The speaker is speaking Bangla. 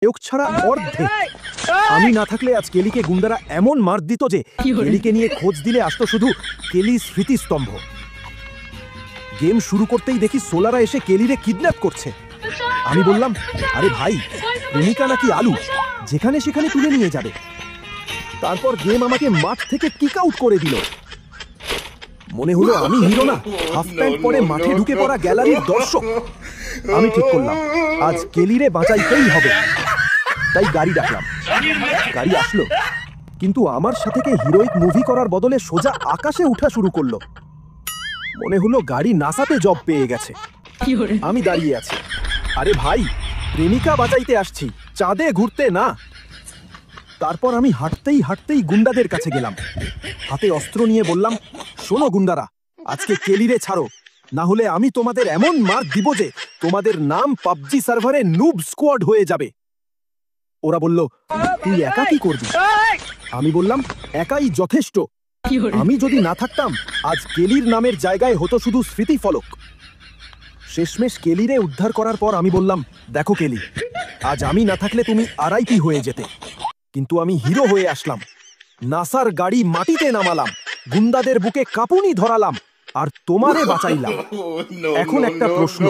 নায়ক ছাড়া অর্ধেক। আমি না থাকলে আজ কেলিকে গুন্ডারা এমন মার দিত যে কেলিকে নিয়ে খোঁজ দিলে আসতো শুধু কেলি স্মৃতিস্তম্ভ। গেম শুরু করতেই দেখি সোলারা এসে কেলিরে কিডন্যাপ করছে। আমি বললাম, আরে ভাই, প্রেমিকা নাকি আলু, যেখানে সেখানে তুলে নিয়ে যাবে। তারপর গেম আমাকে মাঠ থেকে কিক আউট করে দিল। মনে হলো আমি হিরো না, হাফ প্যান্ট পরে মাঠে ঢুকে পড়া গ্যালারির দর্শক। আমি ঠিক করলাম আজ কেলিরে বাঁচাইতেই হবে। তাই গাড়ি ডাকলাম, গাড়ি আসলো, কিন্তু আমার সাথে হিরোইক মুভি করার বদলে সোজা আকাশে উঠা শুরু করলো। মনে হলো গাড়ি নাসাতে জব পেয়ে গেছে। আমি দাঁড়িয়ে আছি, আরে ভাই, প্রেমিকা বাঁচাইতে আসছি, চাঁদে ঘুরতে না। তারপর আমি হাঁটতেই হাঁটতেই গুন্ডাদের কাছে গেলাম, হাতে অস্ত্র নিয়ে বললাম, শোনো গুন্ডারা, আজকে কেলিরে ছাড়ো, না হলে আমি তোমাদের এমন মার দিব যে তোমাদের নাম পাবজি সার্ভারে নুব স্কোয়াড হয়ে যাবে। ওরা বলল, তুই একা কি করবি? আমি বললাম, একাই যথেষ্ট। আমি যদি না থাকতাম আজ কেলির নামের জায়গায় হতো শুধু স্মৃতি ফলক। শেষমেশ কেলিরে উদ্ধার করার পর আমি বললাম, দেখো কেলি, আজ আমি না থাকলে তুমি আরআইপি হয়ে যেতে, কিন্তু আমি হিরো হয়ে আসলাম। নাসার গাড়ি মাটিতে নামালাম, গুন্ডাদের বুকে কাঁপুনি ধরালাম, আর তোমারে বাঁচাইলাম। এখন একটা প্রশ্ন,